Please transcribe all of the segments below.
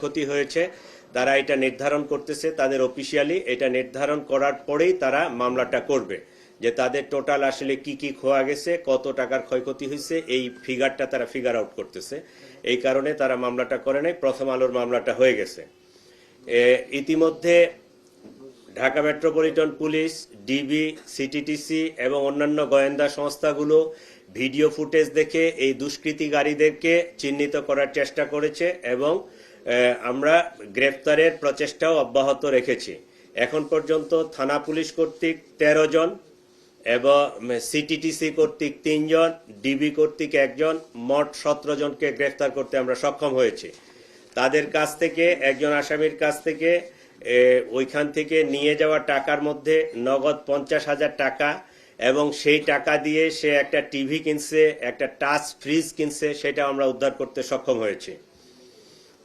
ক্ষয়ক্ষতি হয়েছে তারা এটা নির্ধারণ করতেছে, তাদের অফিসিয়ালি এটা নির্ধারণ করার পরেই তারা মামলাটা করবে যে তাদের টোটাল আসলে কি কি খোয়া গেছে, কত টাকার ক্ষয়ক্ষতি হয়েছে, এই ফিগারটা তারা ফিগার আউট করতেছে। এই কারণে তারা মামলাটা করে নাই, প্রথম আলোর মামলাটা হয়ে গেছে। ইতিমধ্যে Dhaka metropolitan police, DB, CTTC এবং অন্যান্য গোয়েন্দা সংস্থাগুলো ভিডিও ফুটেজ দেখে এই দুষ্কৃতিকারীদেরকে চিহ্নিত করার চেষ্টা করেছে এবং আমরা গ্রেফতারের প্রচেষ্টাও অব্যাহত রেখেছি। এখন পর্যন্ত থানা পুলিশ কর্তৃক 13 জন এবং সিটিটিসি কর্তৃক 3 জন, ডিবি কর্তৃক 1 জন, মোট 17 জনকে গ্রেফতার করতে আমরা সক্ষম হয়েছি। তাদের কাছ থেকে, একজন আসামির কাছ থেকে ওইখান থেকে নিয়ে যাওয়া টাকার মধ্যে নগদ 50,000 টাকা এবং সেই টাকা দিয়ে সে একটা টিভি কিনছে, একটা টাচ ফ্রিজ কিনছে, সেটা আমরা উদ্ধার করতে সক্ষম হয়েছি।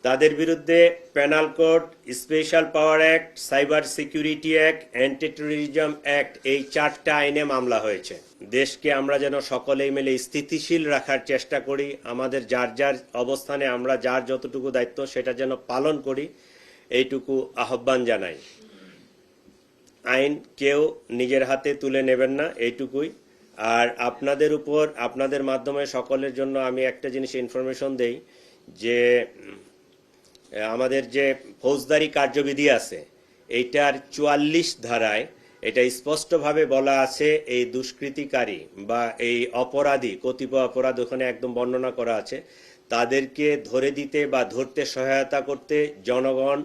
তাদের বিরুদ্ধে পেনাল কোড, স্পেশাল পাওয়ার act, cyber security act, anti terrorism act, এই 4টা আইনে মামলা হয়েছে। দেশকে আমরা যেন সকলেই মিলে স্থিতিশীল রাখার চেষ্টা করি, আমাদের যার যার অবস্থানে আমরা যার যতটুকু দায়িত্ব সেটা যেন পালন করি, এইটুকু আহ্বান জানাই। আইন কেউ নিজের হাতে তুলে নেবেন না, এইটুকুই। আর আপনাদের উপর, আপনাদের মাধ্যমে সকলের জন্য আমি একটা জিনিস ইনফরমেশন দেই যে আমাদের যে ফৌজদারি কার্যবিধি আছে এইটার 44 ধারায় এটা স্পষ্টভাবে বলা আছে এই দুষ্কৃতিকারী বা এই অপরাধী, কতিপয় অপরাধ ওখানে একদম বর্ণনা করা আছে, তাদেরকে ধরে দিতে বা ধরতে সহায়তা করতে জনগণ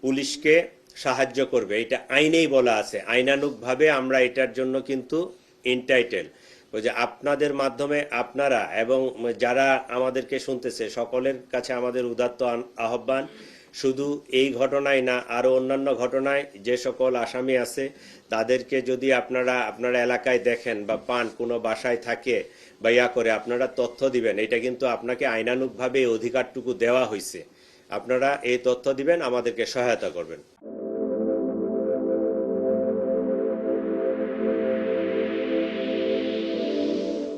পুলিশকে সাহায্য করবে, এটা আইনেই বলা আছে। আইনানুগভাবে আমরা এটার জন্য কিন্তু ইনটাইটেল। ওই যে আপনাদের মাধ্যমে আপনারা এবং যারা আমাদেরকে শুনতেছে সকলের কাছে আমাদের উদাত্ত আহ্বান, শুধু এই ঘটনায় না, আরও অন্যান্য ঘটনায় যে সকল আসামি আছে তাদেরকে যদি আপনারা আপনার এলাকায় দেখেন বা পান, কোনো বাসায় থাকে বা ইয়া করে, আপনারা তথ্য দিবেন। এটা কিন্তু আপনাকে আইনানুগভাবে এই অধিকারটুকু দেওয়া হয়েছে, আপনারা এই তথ্য দিবেন, আমাদেরকে সহায়তা করবেন।